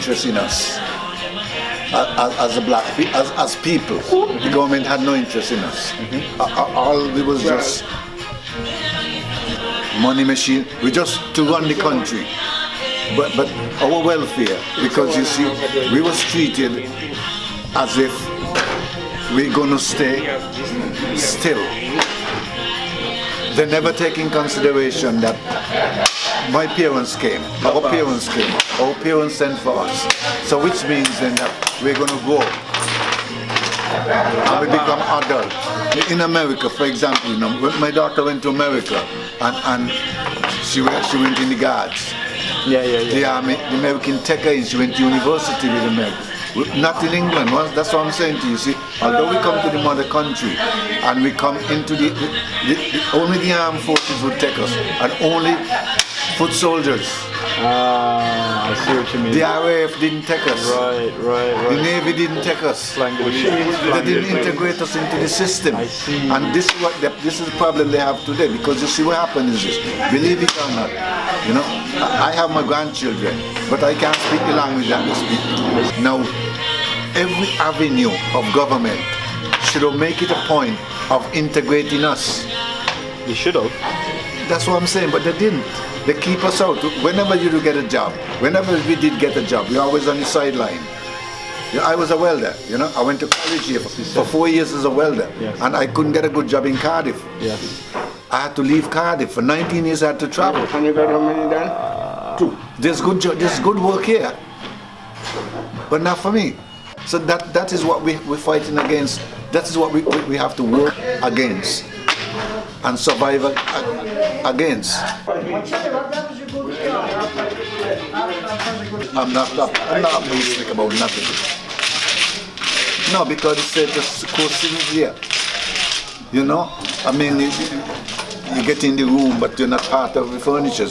interest in us as people. The government had no interest in us. All we was just money machine. We just to run the country. But our welfare, because you see, we was treated as if we're gonna stay still. They never take in consideration that my parents came, our parents sent for us. So which means then that we're gonna grow and we become adults. In America, for example, you know, when my daughter went to America and she went in the guards. The army, the American tech in, she went to university with America. Not in England, that's what I'm saying to you. See, although we come to the mother country and we come into only the armed forces would take us, and only foot soldiers. I see what you mean. The RAF didn't take us. Right. The Navy didn't take us. They didn't integrate us into the system. I see. And this is the problem they have today, because you see what happens is this, believe it or not, you know, I have my grandchildren, but I can't speak the language that they speak. Now, every avenue of government should make it a point of integrating us. They should have. That's what I'm saying, but they didn't. They keep us out. Whenever you do get a job, whenever we did get a job, we're always on the sideline. You know, I was a welder, you know, I went to college here for 4 years as a welder, and I couldn't get a good job in Cardiff. I had to leave Cardiff. For 19 years I had to travel. And you got how many done? 2. There's good work here, but not for me. So that is what we're fighting against. That is what we have to work against and survive against. I'm not optimistic about nothing. No, because it's the course is here. You know, I mean, you get in the room, but you're not part of the furniture.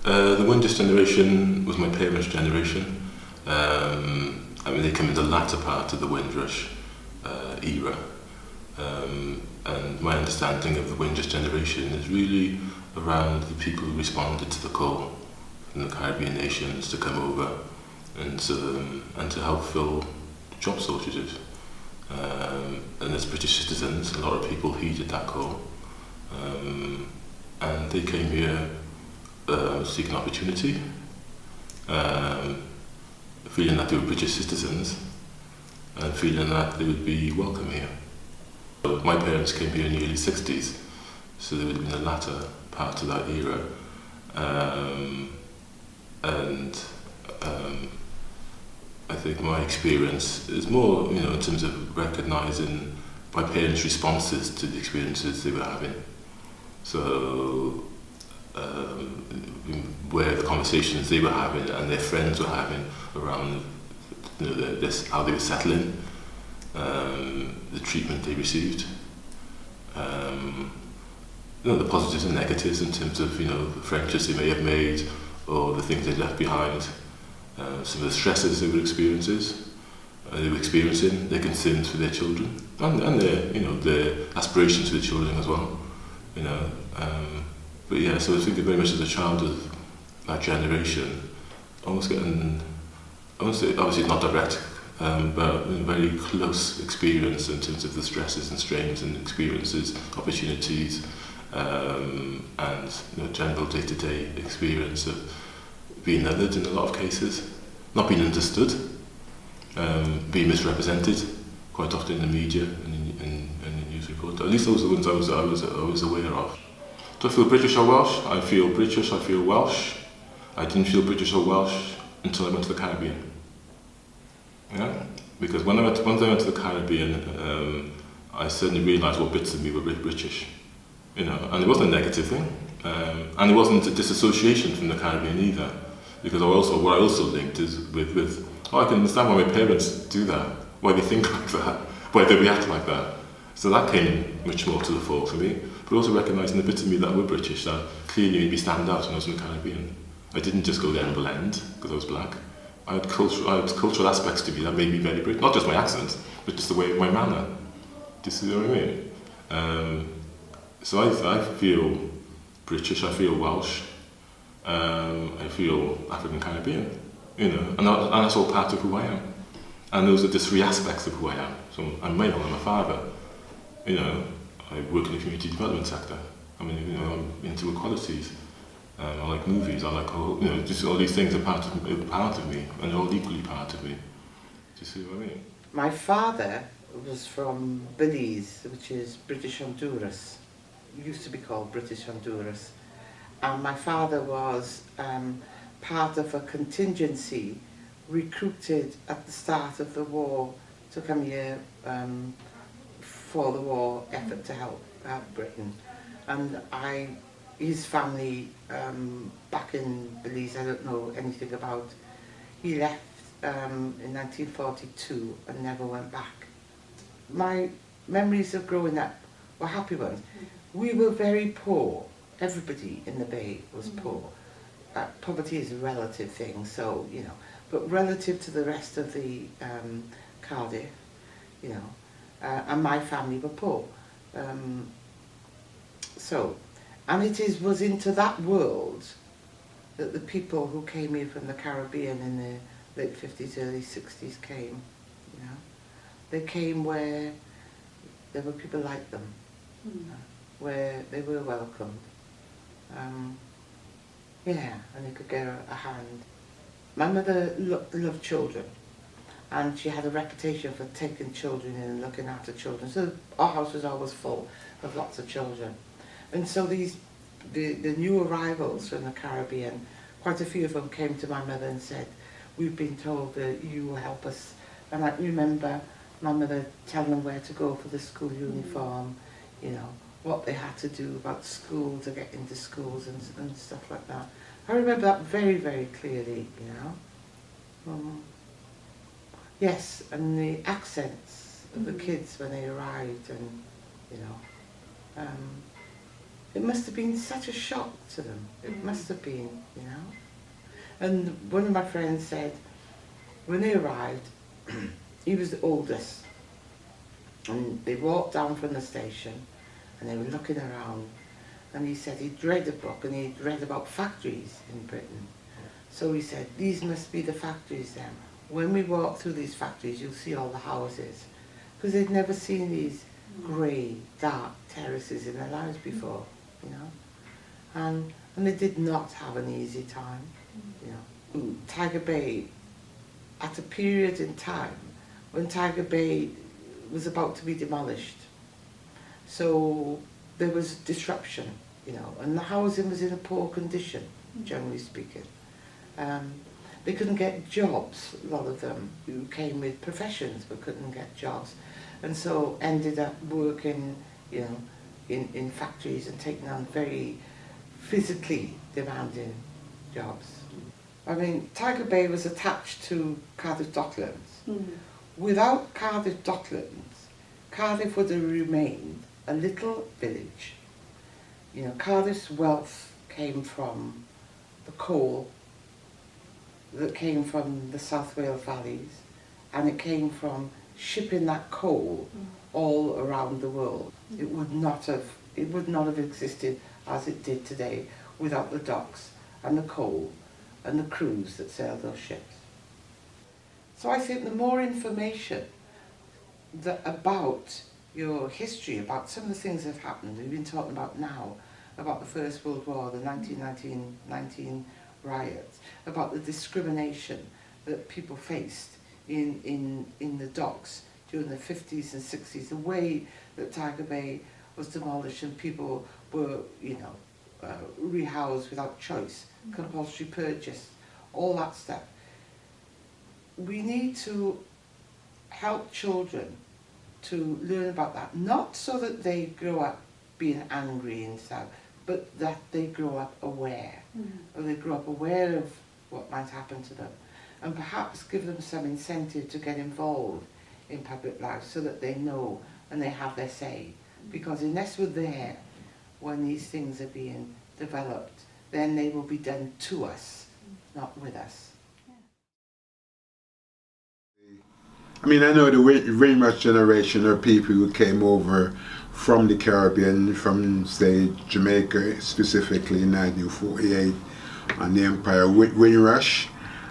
The Windrush generation was my parents' generation. I mean, they come in the latter part of the Windrush era. And my understanding of the Windrush generation is really around the people who responded to the call from the Caribbean nations to come over and to help fill job shortages. And as British citizens, a lot of people heeded that call. And they came here seeking opportunity, feeling that they were British citizens and feeling that they would be welcome here. My parents came here in the early 60s, so they would have been the latter part of that era. I think my experience is more, you know, in terms of recognising my parents' responses to the experiences they were having. So, where the conversations they were having and their friends were having around, you know, how they were settling, the treatment they received, you know, the positives and negatives in terms of, you know, the friendships they may have made or the things they left behind, some of the stresses they were experiencing, their concerns for their children, and their, you know, their aspirations for their children as well, you know. But yeah, so I think very much as a child of that generation, almost getting, I won't say obviously not direct, but a very close experience in terms of the stresses and strains and experiences, opportunities, and, you know, general day-to-day experience of being othered in a lot of cases, not being understood, being misrepresented quite often in the media and in news reports. At least those are the ones I was aware of. Do I feel British or Welsh? I feel British, I feel Welsh. I didn't feel British or Welsh until I went to the Caribbean. Yeah? Because once I went to the Caribbean, I suddenly realised what bits of me were British. You know, and it wasn't a negative thing. And it wasn't a disassociation from the Caribbean either. Because what I also linked is with I can understand why my parents do that, why they think like that, why they react like that. So that came much more to the fore for me. But also recognising the bits of me that were British that clearly made me stand out when I was in the Caribbean. I didn't just go there and blend because I was black. I had cultural aspects to me that made me very British. Not just my accent, but just the way, my manner. Do you see what I mean? So I feel British, I feel Welsh, I feel African Caribbean, you know, and that's all part of who I am. And those are the three aspects of who I am. So I'm male, I'm a father, you know, I work in the community development sector. I mean, you know, I'm into equalities. I like movies, I like, you know, just all these things are part of me, and they're all equally part of me. Do you see what I mean? My father was from Belize, which is British Honduras. It used to be called British Honduras. And my father was part of a contingency recruited at the start of the war to come here for the war effort to help Britain. And his family back in Belize, I don't know anything about. He left in 1942 and never went back. My memories of growing up were happy ones. We were very poor. Everybody in the Bay was poor. Poverty is a relative thing, so, you know, but relative to the rest of the Cardiff, you know, and my family were poor. And it was into that world that the people who came here from the Caribbean in the late 50s, early 60s came, you know. They came where there were people like them, where they were welcomed. Yeah, and they could get a hand. My mother loved children, and she had a reputation for taking children in and looking after children. So our house was always full of lots of children. And so the new arrivals from the Caribbean, quite a few of them came to my mother and said, "We've been told that you will help us." And I remember my mother telling them where to go for the school uniform, you know, what they had to do about school to get into schools and stuff like that. I remember that very, very clearly, you know. Yes, and the accents of the kids when they arrived, and, you know, it must have been such a shock to them. It must have been, you know. And one of my friends said, when they arrived, he was the oldest, and they walked down from the station, and they were looking around, and he said he'd read a book, and he'd read about factories in Britain. So he said, these must be the factories then. When we walk through these factories, you'll see all the houses. Because they'd never seen these grey, dark terraces in their lives before, you know. And they did not have an easy time, you know. Tiger Bay, at a period in time when Tiger Bay was about to be demolished. So there was disruption, you know, and the housing was in a poor condition, generally speaking. They couldn't get jobs, a lot of them who came with professions but couldn't get jobs, and so ended up working, you know, in factories and taking on very physically demanding jobs. I mean, Tiger Bay was attached to Cardiff Docklands. Without Cardiff Docklands, Cardiff would have remained a little village. You know, Cardiff's wealth came from the coal that came from the South Wales valleys, and it came from shipping that coal all around the world. It would not have existed as it did today without the docks and the coal and the crews that sailed those ships. So I think the more information about your history, about some of the things that have happened, we've been talking about now, about the First World War, the 1919 riots, about the discrimination that people faced in the docks during the 50s and 60s, the way that Tiger Bay was demolished and people were, you know, rehoused without choice, compulsory purchase, all that stuff. We need to help children to learn about that, not so that they grow up being angry and stuff, but that they grow up aware, or they grow up aware of what might happen to them, and perhaps give them some incentive to get involved in public life so that they know and they have their say. Because unless we're there when these things are being developed, then they will be done to us, not with us. I mean, I know the Windrush generation are people who came over from the Caribbean, from say Jamaica specifically in 1948, and the Empire Windrush,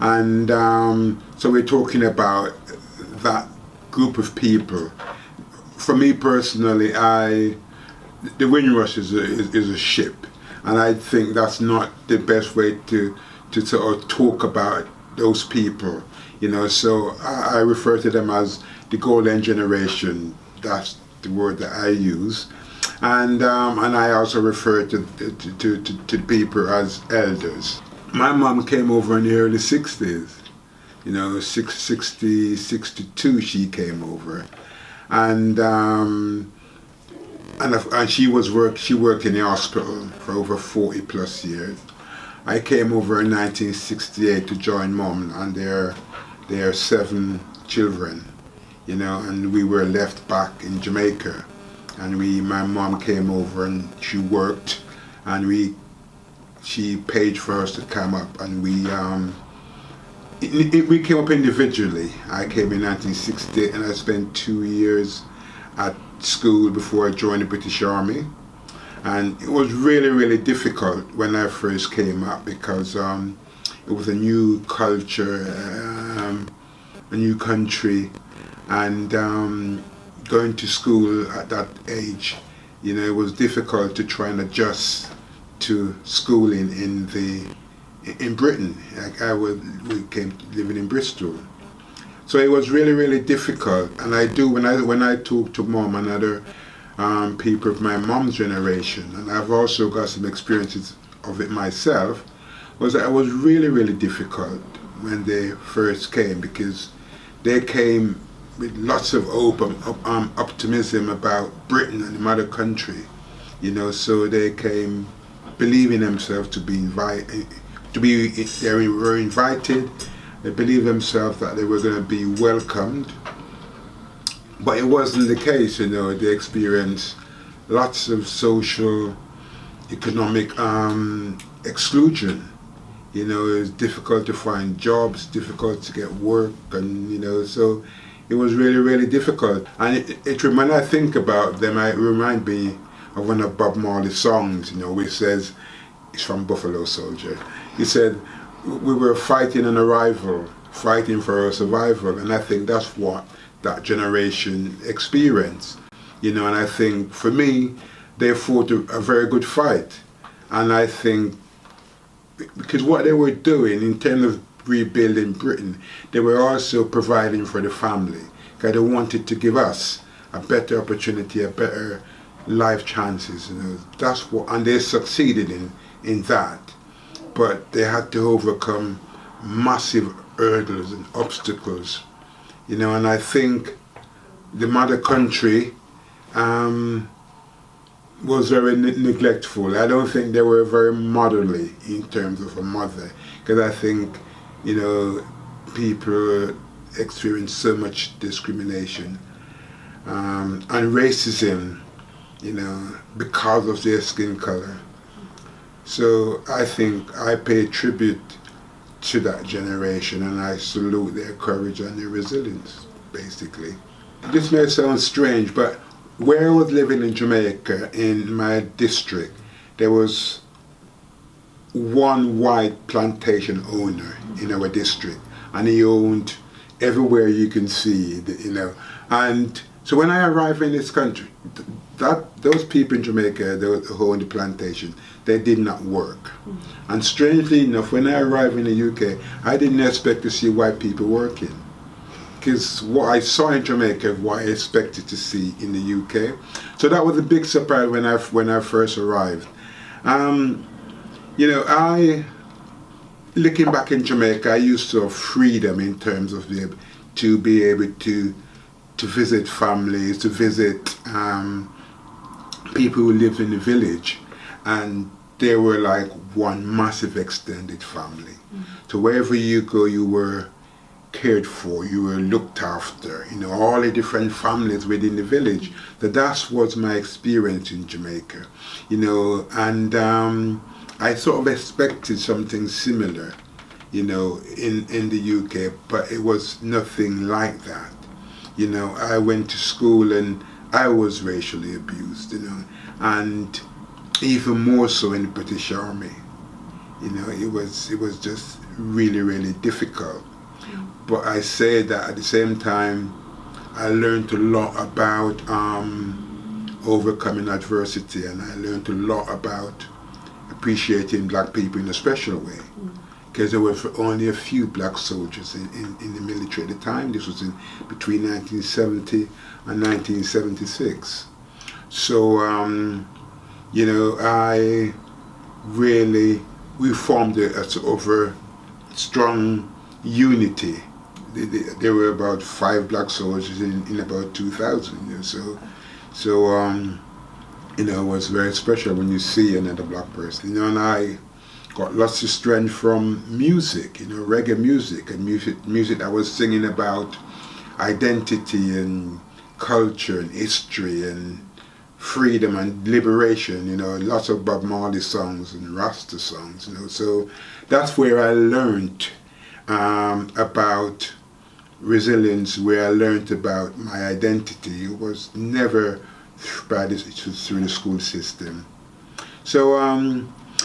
and so we're talking about that group of people. For me personally, the Windrush is a ship, and I think that's not the best way to sort of talk about those people, you know. So I refer to them as the golden generation. That's the word that I use, and I also refer to people as elders. My mom came over in the early 60s, you know, 62 she came over, and she worked in the hospital for over 40 plus years. I came over in 1968 to join Mom and their 7 children, you know, and we were left back in Jamaica, and my mom came over and she worked, and she paid for us to come up, and we came up individually. I came in 1968 and I spent 2 years at school before I joined the British Army, and it was really, really difficult when I first came up because it was a new culture, a new country, and going to school at that age, you know, it was difficult to try and adjust to schooling in Britain. We came living in Bristol. So it was really, really difficult, and when I talk to Mom and other people of my mom's generation, and I've also got some experiences of it myself, was that it was really, really difficult when they first came, because they came with lots of optimism about Britain and the mother country, you know. So they came believing themselves to be invited. They were invited. They believed themselves that they were going to be welcomed, but it wasn't the case, you know. They experienced lots of social, economic exclusion. You know, it was difficult to find jobs, difficult to get work, and you know, so it was really, really difficult. And when I think about them, it reminds me of one of Bob Marley's songs, you know, which says, it's from Buffalo Soldier. He said, we were fighting an arrival, fighting for our survival, and I think that's what that generation experienced, you know. And I think for me, they fought a very good fight, and I think because what they were doing in terms of rebuilding Britain, they were also providing for the family, because they wanted to give us a better opportunity, a better life chances, you know. That's what, and they succeeded in that. But they had to overcome massive hurdles and obstacles, you know. And I think the mother country was very neglectful. I don't think they were very motherly in terms of a mother, because I think, you know, people experience so much discrimination and racism, you know, because of their skin color. So I think I pay tribute to that generation, and I salute their courage and their resilience, basically. This may sound strange, but where I was living in Jamaica, in my district, there was one white plantation owner in our district, and he owned everywhere you can see, you know. And so when I arrived in this country, those people in Jamaica who owned the plantation, they did not work. And strangely enough, when I arrived in the UK, I didn't expect to see white people working, because what I saw in Jamaica, what I expected to see in the UK. So that was a big surprise when I first arrived. You know, looking back in Jamaica, I used to have freedom in terms of to be able to visit families, to visit people who lived in the village, and they were like one massive extended family. So wherever you go, you were cared for, you were looked after, you know, all the different families within the village. So that was my experience in Jamaica, you know. And I sort of expected something similar, you know, in the UK, but it was nothing like that. You know, I went to school and I was racially abused, you know, and even more so in the British Army. You know, it was just really, really difficult. But I say that at the same time, I learned a lot about overcoming adversity, and I learned a lot about appreciating black people in a special way. Because there were only a few black soldiers in the military at the time. This was between 1970 and 1976. So, you know, we formed a sort of a strong unity. There were about 5 black soldiers in about 2,000. You know, so you know, it was very special when you see another black person. You know, and I got lots of strength from music, you know, reggae music, and music that was singing about identity and culture and history and freedom and liberation, you know, lots of Bob Marley songs and Rasta songs, you know. So that's where I learned about resilience, where I learned about my identity. It was never through the school system. So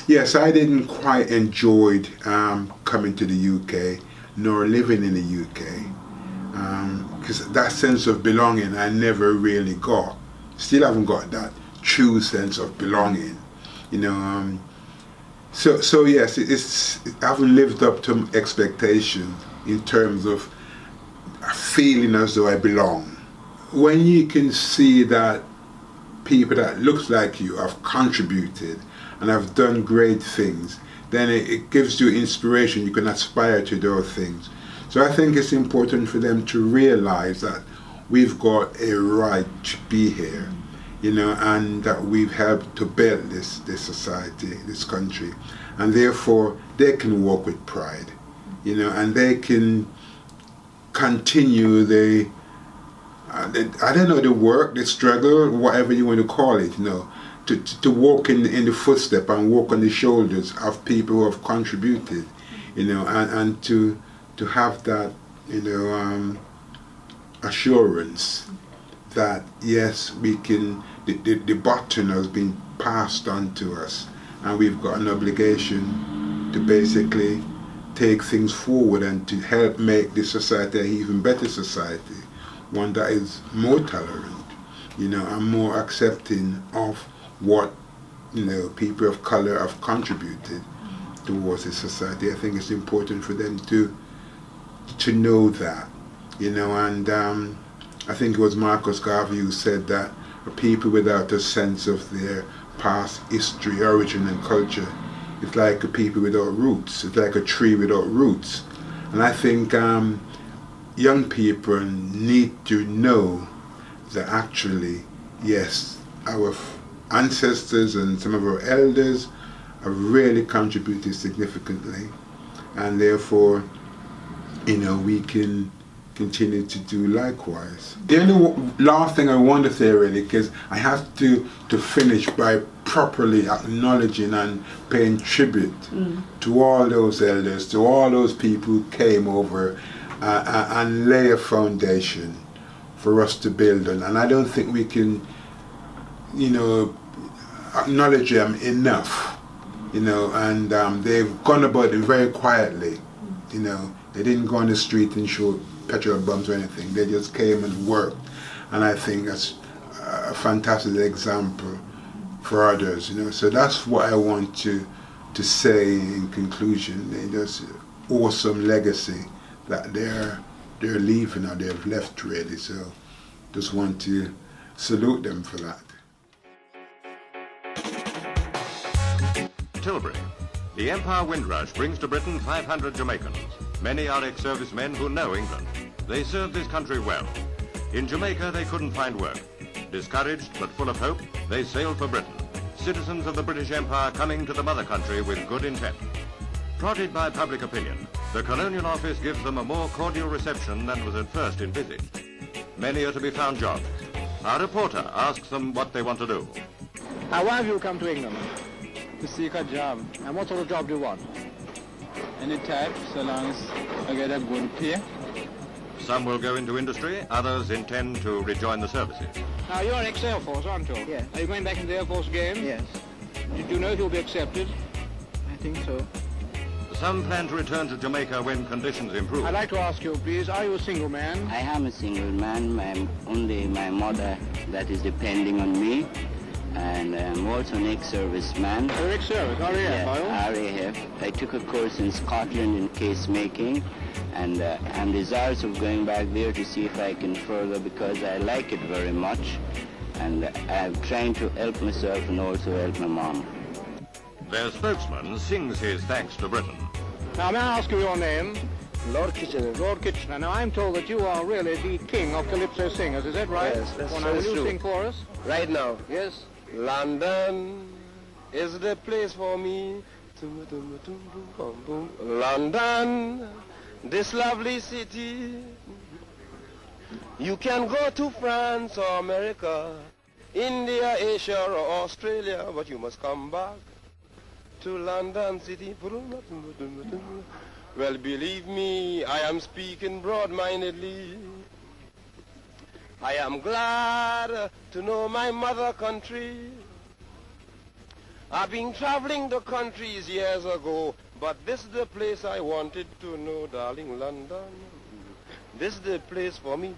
yes, I didn't quite enjoy coming to the UK nor living in the UK, because that sense of belonging I never really got. Still haven't got that true sense of belonging, you know. So yes, I haven't lived up to expectations in terms of feeling as though I belong. When you can see that people that looks like you have contributed and have done great things, then it gives you inspiration. You can aspire to those things. So I think it's important for them to realize that we've got a right to be here, you know, and that we've helped to build this society, this country, and therefore they can walk with pride, you know, and they can continue I don't know, the work, the struggle, whatever you want to call it, you know, to walk in the footsteps and walk on the shoulders of people who have contributed, you know, and to have that, you know, assurance that yes, we can, the baton has been passed on to us, and we've got an obligation to basically take things forward and to help make this society an even better society, one that is more tolerant, you know, and more accepting of what, you know, people of color have contributed towards this society. I think it's important for them to know that, you know, and I think it was Marcus Garvey who said that people without a sense of their past history, origin and culture, it's like a people without roots. It's like a tree without roots. And I think young people need to know that actually, yes, our ancestors and some of our elders have really contributed significantly, and therefore, you know, we can continue to do likewise. The only last thing I want to say, really, because I have to finish by properly acknowledging and paying tribute to all those elders, to all those people who came over and lay a foundation for us to build on. And I don't think we can, you know, acknowledge them enough, you know, and they've gone about it very quietly, you know. They didn't go on the street and show petrol bombs or anything. They just came and worked, and I think that's a fantastic example for others, you know. So that's what I want to say in conclusion. They just awesome legacy that they're leaving, or they've left, really. So just want to salute them for that. Tilbury. The Empire Windrush brings to Britain 500 Jamaicans. Many are ex-servicemen who know England. They served this country well. In Jamaica, they couldn't find work. Discouraged but full of hope, they sailed for Britain. Citizens of the British Empire coming to the mother country with good intent. Prodded by public opinion, the Colonial Office gives them a more cordial reception than was at first envisaged. Many are to be found jobs. Our reporter asks them what they want to do. Why have you come to England? To seek a job. And what sort of job do you want? Any type, so long as I get a good pay. Some will go into industry, others intend to rejoin the services. Now, you're ex-Air Force, aren't you? Yes. Are you going back into the Air Force again? Yes, Do you know if you'll be accepted? I think so. Some plan to return to Jamaica when conditions improve. I'd like to ask you, please, are you a single man? I am a single man. Only my mother that is depending on me. And I'm also an ex-serviceman. You're ex-service, RAF, Yeah, are you? RAF. I took a course in Scotland in case making, and I'm desirous of going back there to see if I can further, because I like it very much, and I'm trying to help myself and also help my mom. Their spokesman sings his thanks to Britain. Now, may I ask you your name? Lord Kitchener. Lord Kitchener. Now, I'm told that you are really the king of calypso singers, is that right? Yes, that's Well, now, will you true. sing for us? Right now, Yes. London is the place for me. London, this lovely city. You can go to France or America, India, Asia or Australia, but you must come back to London City. Well, believe me, I am speaking broad-mindedly. I am glad to know my mother country. I've been traveling the countries years ago, but this is the place I wanted to know, darling London. This is the place for me.